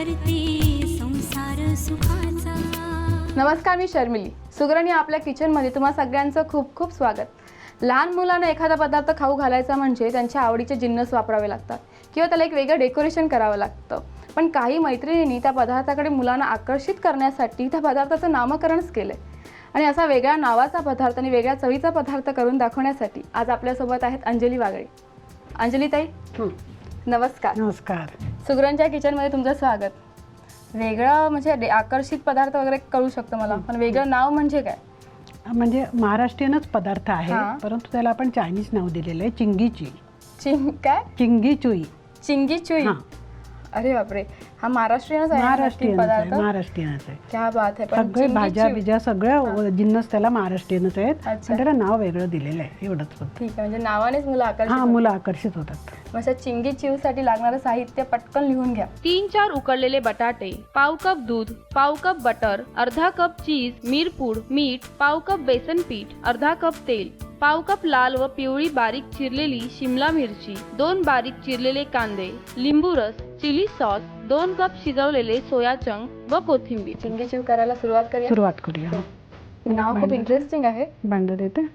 करते संसार सुखाचा। नमस्कार, मी शर्मिली. सुगरण या आपल्या किचनमध्ये तुम्हा सगळ्यांचं खूप खूप स्वागत. लहान मुलांना एखादा पदार्थ खाऊ घालायचा म्हणजे त्यांच्या आवडीचे जिन्नस वापरावे लागतात किंवा त्याला एक वेगळं डेकोरेशन करावं लागतं. पण काही मैत्रिणींनी त्या पदार्थाकडे मुलांना आकर्षित करण्यासाठी त्या पदार्थाचं नामकरणच केलंय. आणि असा वेगळ्या नावाचा पदार्थ आणि वेगळ्या चवीचा पदार्थ करून दाखवण्यासाठी आज आपल्यासोबत आहेत अंजली वागळे. अंजली ताई, नमस्कार. नमस्कार. सुगरणच्या किचनमध्ये तुमचं स्वागत. वेगळं म्हणजे आकर्षित पदार्थ वगैरे कळू शकतो मला, पण वेगळं नाव म्हणजे काय? म्हणजे महाराष्ट्रीयनच पदार्थ आहे, हां. परंतु त्याला आपण चायनीज नाव दिलेलं आहे, चिंगी चुई. काय? चिंगी चुई. चिंगी चुई. हां. अरे बापरे, हा महाराष्ट्रीयनच आहे. महाराष्ट्रीयनच आहे. क्या बात आहे. पण सगळे भाज्या बिज्या सगळ्या जिन्नस त्याला महाराष्ट्रीयनच आहेत, अच्छा. पण त्याला नाव वेगळं दिलेलं आहे, एवढंच फक्त. ठीक आहे, म्हणजे नावानेच मुलं आकर्षित हां, मुलं आकर्षित होतात. होतात. मग चिंगी चिवसाठी लागणारं साहित्य पटकन लिहून घ्या. 3-4 उकडलेले बटाटे, पाव कप दूध, पाव कप बटर, अर्धा कप चीज, मिरपूड, मीठ, पाव कप बेसन पीठ, अर्धा कप तेल, पाव कप लाल व पिवळी बारीक चिरलेली शिमला मिरची, 2 बारीक चिरलेले कांदे, लिंबू रस, चिली सॉस, 2 कप शिजवलेले सोया चंक व कोथिंबीर. चिंगी चिव करायला सुरुवात करूया. नाव खूप इंटरेस्टिंग आहे. भांडं देते.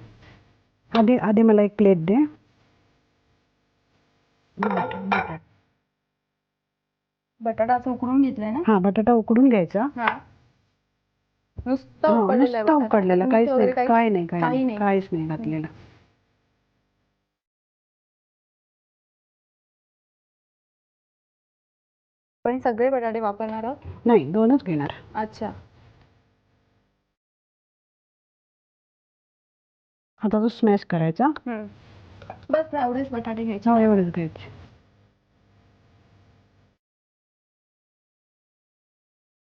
आधी मला एक प्लेट दे. बटाटा उकडून घेतलाय ना? हा, बटाटा उकडून घ्यायचा. हा, नुसतं उकडलेला, काहीच नाही, काही नाही, काहीच नाही घातलेलं. पण सगळे बटाटे वापरणार आहोत? नाही, 2च घेणार. अच्छा. आता तो स्मॅश करायचा. बस एवढेच बटाटे घ्यायचे. हो, एवढंच घ्यायचे.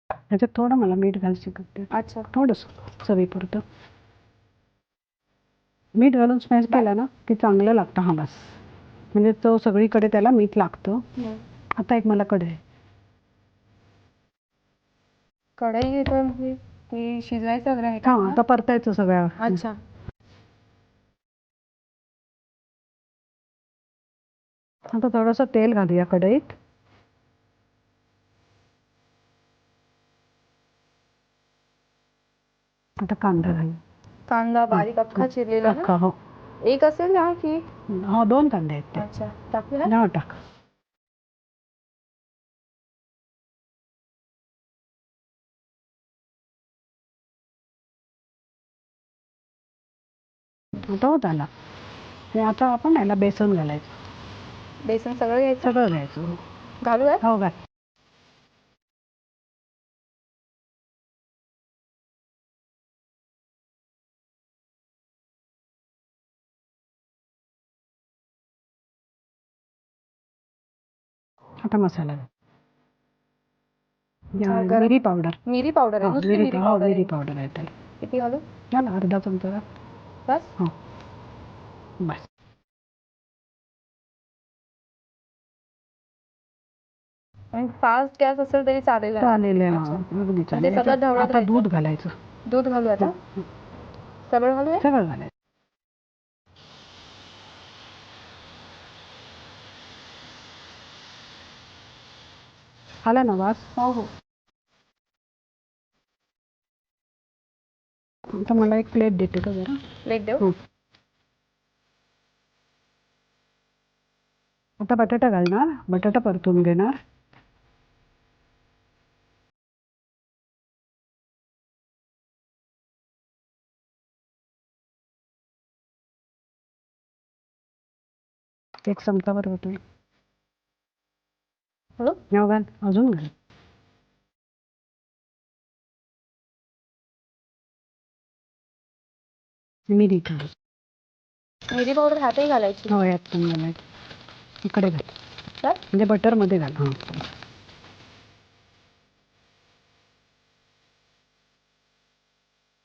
त्याच्यात थोडं मला मीठ घाल शिकते. अच्छा. थोडंसं चवीपुरतं मीठ घालून स्मॅश केला ना की चांगलं लागतं. हा, बस म्हणजे तो सगळीकडे त्याला मीठ लागतं. आता एक मला कढई घेतोय म्हणजे ती शिजवायचं वगैरे आहे का? हा, आता परतायचं सगळ्या. अच्छा. आता थोडंसं तेल घालूया कढईत. आता कांदा घालू. कांदा बारीक अख्खा चिरलेला ना? अख्खा, हो. एक असेल ना की? हो, 2 कांदे आहेत ते. अच्छा, टाकूया. हा, टाक. आता होत आला. आणि आता आपण याला बेसन घालायचं. बेसन सगळं घ्यायचं? सगळं घ्यायचं. हो. घालूया? हो, घाल. आता मसाला घाल. मिरी पावडर. मिरी पावडर आहे? नुसती मिरी पावडर मिरी आहे? पावडर आहे त्याला. किती घालू? घाल, अर्धा चमचा घाल. बस? हो, बस. फास्ट गॅस असेल तरी चालेल? चालेल. ते सगळं ढवळत आता दूध घालायचं. दूध घालूया आता? सगळं घालूया? सगळं घालायचं. आला ना वास? हो हो. आता मला एक प्लेट देते का जरा? प्लेट देऊ? आता बटाटा घालणार. बटाटा परतून घेणार. एक चमचाभर होतो. हॅलो, घाल, अजून घाल. मिरी घाल. मिरी पावडर ह्यातही घालायची? हो, यात पण घालायचं. इकडे घाल, काय? म्हणजे बटरमध्ये घाल. हां,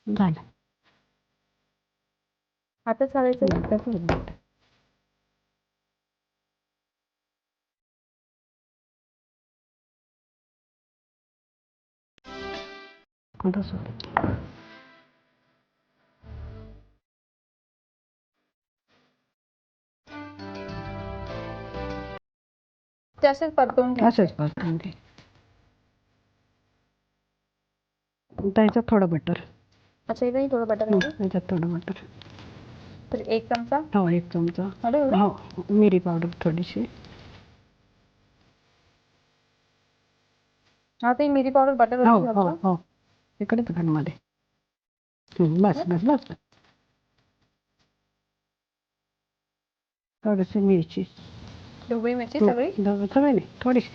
झालं. हातच घालायचं? आता सोड. ते असेच परतून घ्यायचे? असंच परतून घे. आता ह्याच्यात थोडं बटर. अच्छा, इथेही थोडं बटर ह्याच्यात थोडं बटर. तर 1 चमचा. हो 1 चमचा. एवढं? हो मिरी पावडर थोडीशी. हा, ते मिरी पावडर बटर हो वरती हो घालतो. हो इकडेच घाल मध्ये. बस बस बस. थोडीशी मिरची. ढोबळी मिरची सगळी. सगळी नाही, थोडीशी.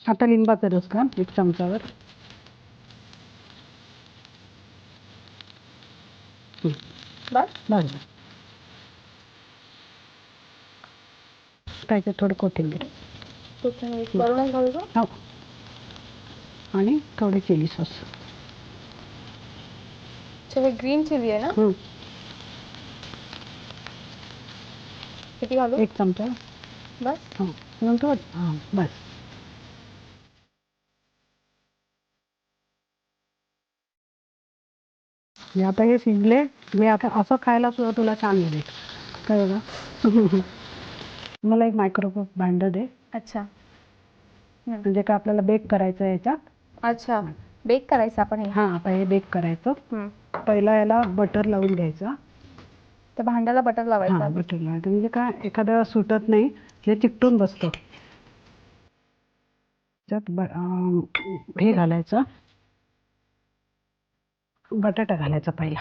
आता लिंबाचा रस का 1 चमचावर. बस. बस. त्याच्यात थोडं कोथिंबीर. करूनच घालू का? हो आणि थोडी चिली सॉस. अच्छा, हे ग्रीन चिली आहे ना? किती घालू? 1 चमचा. बस. हो नंतर हां बस. मी आता हे शिजले. मी आता असं खायला सुद्धा तुला छान लागेल. काय बघा. मला एक मायक्रोवेव्ह भांडं दे. अच्छा. म्हणजे काय आपल्याला बेक करायचं आहे याच्यात. अच्छा, बेक करायचं आपण हे. हां आता हे बेक करायचं. हम्म. पहिला याला बटर लावून घ्यायचा. तर भांड्याला बटर लावायचं हां आधी. बटर लावायचं म्हणजे काय एखाद्या सुटत नाही, हे चिकटून बसतं. त्याच्यात हे घालायचं. बटाटा घालायचा पहिला.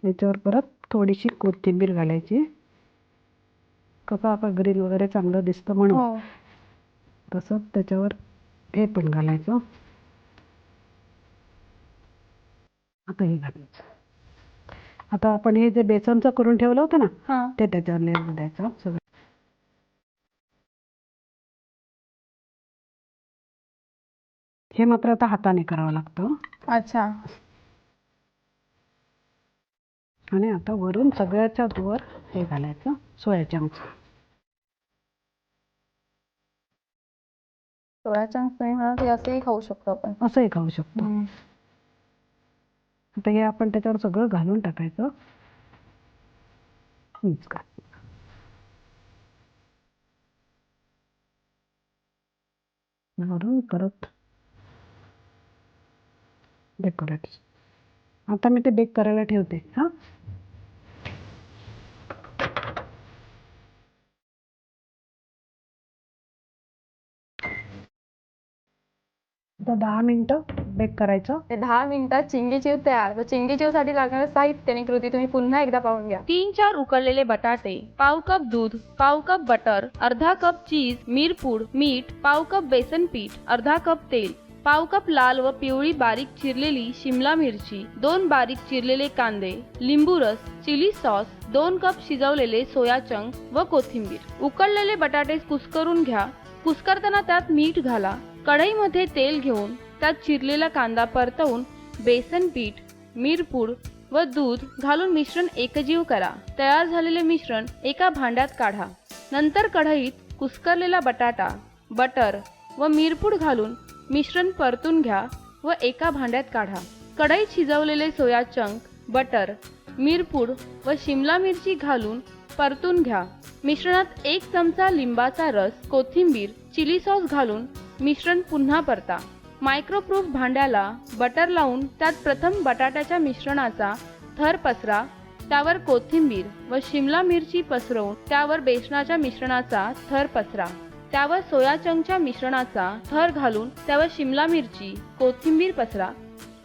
याच्यावर परत थोडीशी कोथिंबीर घालायची. कसं आपण ग्रिल वगैरे चांगलं दिसतं म्हणून. हो. तसंच त्याच्यावर हे पण घालायचं. आता हे घालायचं. आता आपण हे जे बेसनचं करून ठेवलं होतं ना, हां. ते त्याच्यावर लेअर द्यायचं सगळं. हे मात्र आता हाताने करावं लागतं. अच्छा. आणि आता वरून सगळ्याच्या वर हे घालायचं सोया चंक्स. सोया चंक्स तुम्ही म्हणाल ते असंही खाऊ शकतो आपण. असंही खाऊ शकतो. आता हे आपण त्याच्यावर सगळं घालून टाकायचं. मिक्स कर. वरून परत डेकोरेट. आता मी ते बेक करायला ठेवते. हां आता 10 मिनिटं बेक करायचं. ते 10 मिनिटात चिंगी चिव तयार. तर चिंगी चिवसाठी लागणारं साहित्य आणि कृती तुम्ही पुन्हा एकदा पाहून घ्या. 3-4 उकडलेले बटाटे, पाव कप दूध, पाव कप बटर, अर्धा कप चीज, मिरपूड, मीठ, पाव कप बेसन पीठ, अर्धा कप तेल, पाव कप लाल व पिवळी बारीक चिरलेली शिमला मिरची, 2 बारीक चिरलेले कांदे, लिंबू रस, चिली सॉस, 2 कप शिजवलेले सोया चंक व कोथिंबीर. उकडलेले बटाटे कुस्करून घ्या. कुस्करताना त्यात मीठ घाला. कढईमध्ये तेल घेऊन त्यात चिरलेला कांदा परतवून बेसन पीठ, मिरपूड व दूध घालून मिश्रण एकजीव करा. तयार झालेले मिश्रण एका भांड्यात काढा. नंतर कढईत कुस्करलेला बटाटा, बटर व मिरपूड घालून मिश्रण परतून घ्या व एका भांड्यात काढा. कढईत शिजवलेले सोया चंक, बटर, मिरपूड व शिमला मिरची घालून परतून घ्या. मिश्रणात 1 चमचा लिंबाचा रस, कोथिंबीर, चिली सॉस घालून मिश्रण पुन्हा परता. मायक्रोप्रूफ भांड्याला बटर लावून त्यात प्रथम बटाट्याच्या मिश्रणाचा थर पसरा. त्यावर कोथिंबीर व शिमला मिरची पसरवून त्यावर बेसनाच्या मिश्रणाचा थर पसरा. त्यावर सोया चंकच्या मिश्रणाचा थर घालून त्यावर शिमला मिरची, कोथिंबीर पसरा.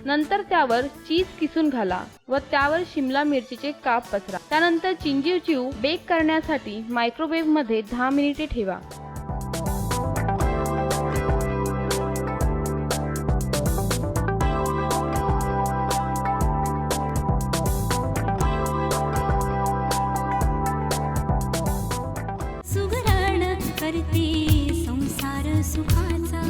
नंतर त्यावर चीज किसून घाला व त्यावर शिमला मिरचीचे काप पसरा. त्यानंतर चिंजी चिव बेक करण्यासाठी मायक्रोवेव्ह मध्ये 10 मिनिटे ठेवा. सुगरण करते संसार सुखाचा.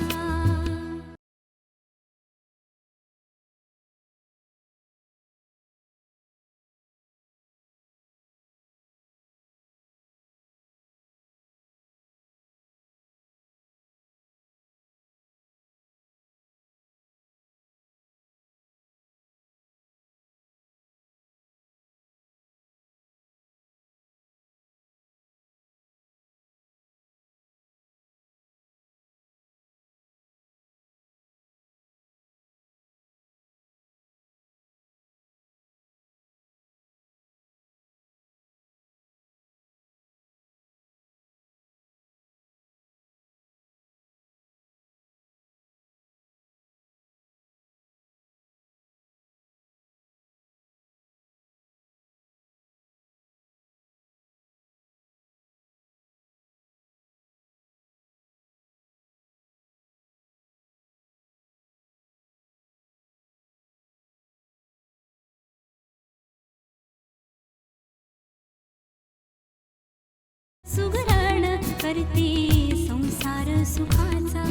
करते संसार सुखाचा.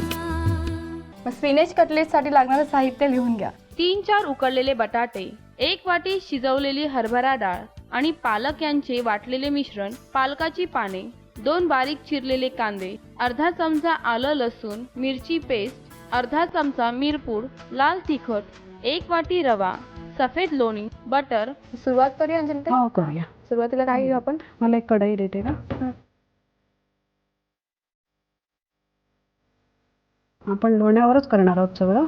मग स्पिनेच कटलेटसाठी लागणारं साहित्य लिहून घ्या. 3-4 उकडलेले बटाटे, 1 वाटी शिजवलेली हरभरा डाळ आणि पालक यांचे वाटलेले मिश्रण, पालकाची पाने, 2 बारीक चिरलेले कांदे, अर्धा चमचा आलं लसूण मिरची पेस्ट, अर्धा चमचा मिरपूड, लाल तिखट, 1 वाटी रवा, सफेद लोणी, बटर. सुरुवात करूया अंजली. हो करूया. सुरुवातीला काय घेऊ आपण? मला एक कढई देते का? आपण लोण्यावरच करणार आहोत सगळं.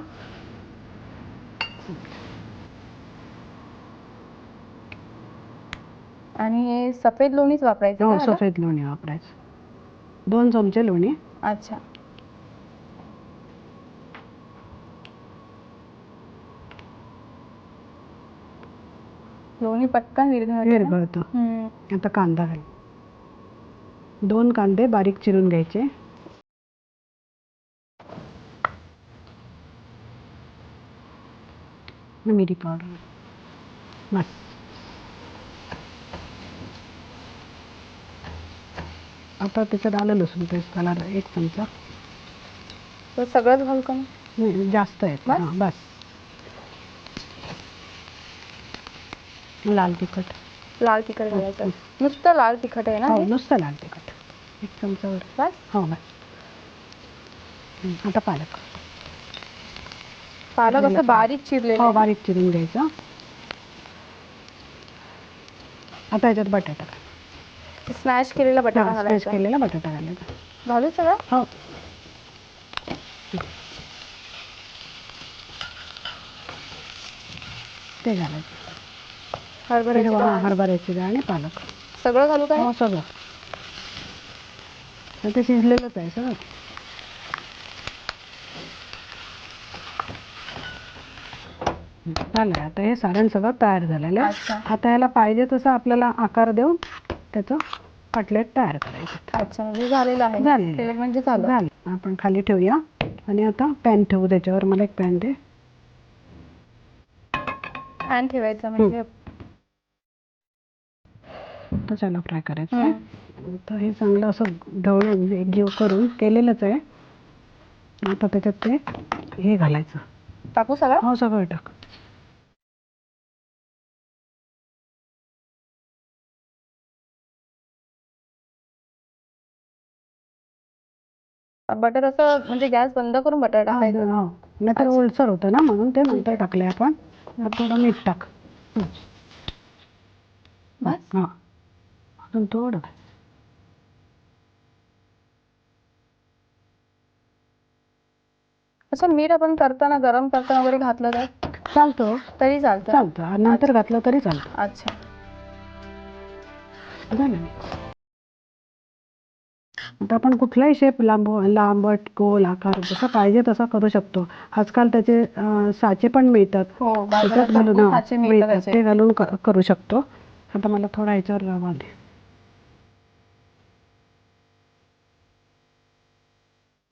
आणि हे सफेद लोणीच वापरायचं हो का आता? सफेद लोणी वापरायचं. 2 चमचे लोणी. अच्छा. लोणी पटकन विरघळतं. आता कांदा घाल. 2 कांदे बारीक चिरून घ्यायचे. मिरी पावडर बस. आता त्याच्यात आलं लसूण पेस्ट घाला 1 चमचा. तर सगळंच घालू का मग? नाही, जास्त आहे. बस? हां बस. लाल तिखट. लाल तिखट घालायचं. नुसतं लाल तिखट आहे ना हो हे? नुसतं लाल तिखट 1 चमचावर. बस. हो बस. आता पालक. पालक असं बारीक चिरलेलं हो आहे. बारीक चिरून घ्यायचं. आता याच्यात बटाटा. स्मॅश केलेला बटाटा स्मॅश घालायचा. केलेला बटाटा घालायचा. घालू सगळं? हो. ते घालायचं. हरभऱ्याची डाळ. हरभऱ्याची डाळ आणि पालक. सगळं घालू काय? हो सगळं. तर ते शिजलेलंच आहे सगळं. झालं. आता हे सारण सगळं तयार झालेलं आहे. अच्छा. आता याला पाहिजे तसं आपल्याला आकार देऊन त्याचं कटलेट तयार करायचं. अच्छा म्हणजे झालेलं आहे. झालेलं. ते म्हणजे झालं. झालं. आपण खाली ठेवूया आणि आता पॅन ठेवू त्याच्यावर. मला एक पॅन दे. पॅन ठेवायचं म्हणजे आता त्याला फ्राय करायचं आहे. तर हे चांगलं असं ढवळून एकजीव करून केलेलंच आहे. आता त्याच्यात ते हे घालायचं. टाकू सगळं? हो सगळं टाक. बटर असं म्हणजे गॅस बंद करून बटर टाकायचं. हो नाहीतर ओलसर होतं ना म्हणून ते नंतर टाकले आपण. थोडं मीठ टाक. बस. हां अजून थोडं. असं मीठ आपण करताना गरम करताना वगैरे घातलं तर चालतं. तरी चालतं? चालतं. नंतर घातलं तरी चालतं. अच्छा. झालं. आता आपण कुठलाही शेप लांबट गोल आकार जसा पाहिजे तसा करू शकतो. आजकाल त्याचे साचे पण मिळतात. हो त्याच्यात घालून साचे मिळतात मिळतात. त्याचे. ते घालून करू शकतो. आता मला थोडा ह्याच्यावर रवा दे.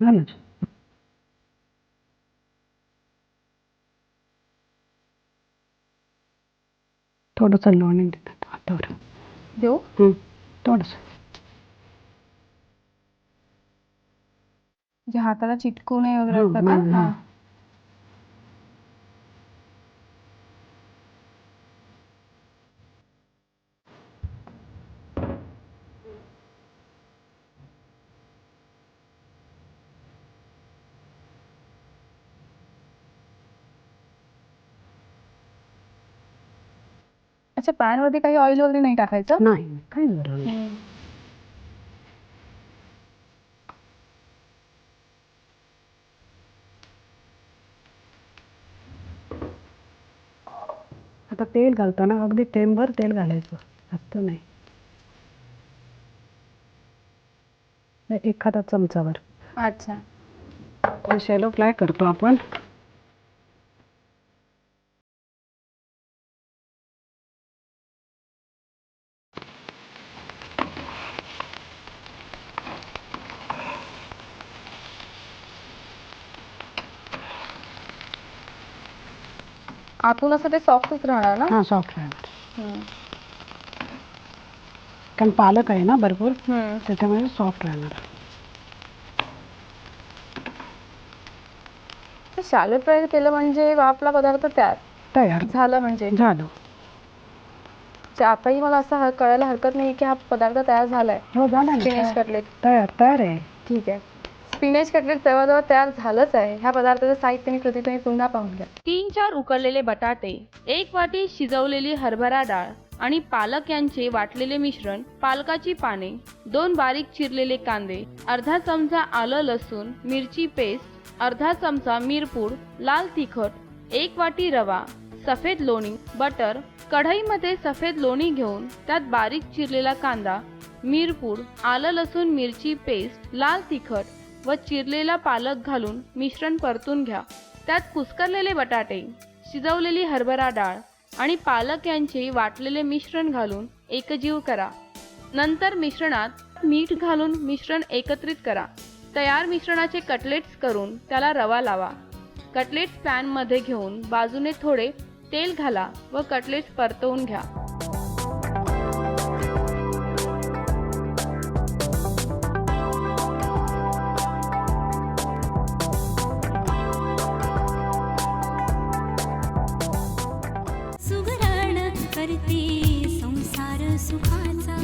झालं. थोडंसं लोणी देतात हातावर. देऊ? थोडंसं. म्हणजे हाताला चिटकू नये वगैरे असं हां, का? हां. अच्छा पॅन मध्ये काही ऑइल वगैरे नाही टाकायचं? नाही काही गरज नाही. आता तेल घालताना अगदी थेंबभर तेल घालायचं. जास्त नाही. एखादा चमचाभर. अच्छा. शॅलो फ्राय करतो आपण. आतून असं ते सॉफ्टच राहणार ना? हां सॉफ्ट राहणार. कारण पालक आहे ना भरपूर त्याच्यामुळे सॉफ्ट राहणार. शालो फ्राय केलं म्हणजे आपला पदार्थ तयार तयार झालं म्हणजे झालं. आताही मला असं कळायला हरकत नाही की हा पदार्थ तयार झालाय. हो झालं ना, स्पिनेच तयार कटलेट तयार तयार आहे. ठीक आहे. स्पिनेच कटलेट जवळजवळ तयार झालंच आहे. ह्या पदार्थाचं साहित्य आणि कृती तुम्ही पुन्हा पाहून घ्या. 3-4 उकडलेले बटाटे, 1 वाटी शिजवलेली हरभरा डाळ आणि पालक यांचे वाटलेले मिश्रण, पालकाची पाने, 2 बारीक चिरलेले कांदे, अर्धा चमचा आलं लसूण मिरची पेस्ट, अर्धा चमचा मिरपूड, लाल तिखट, 1 वाटी रवा, सफेद लोणी, बटर. कढईमध्ये सफेद लोणी घेऊन त्यात बारीक चिरलेला कांदा, मिरपूड, आलं लसूण मिरची पेस्ट, लाल तिखट व चिरलेला पालक घालून मिश्रण परतून घ्या. त्यात कुस्करलेले बटाटे, शिजवलेली हरभरा डाळ आणि पालक यांचे वाटलेले मिश्रण घालून एकजीव करा. नंतर मिश्रणात मीठ घालून मिश्रण एकत्रित करा. तयार मिश्रणाचे कटलेट्स करून त्याला रवा लावा. कटलेट्स पॅनमध्ये घेऊन बाजूने थोडे तेल घाला व कटलेट्स परतवून घ्या. सुगरण करते संसार सुखाचा.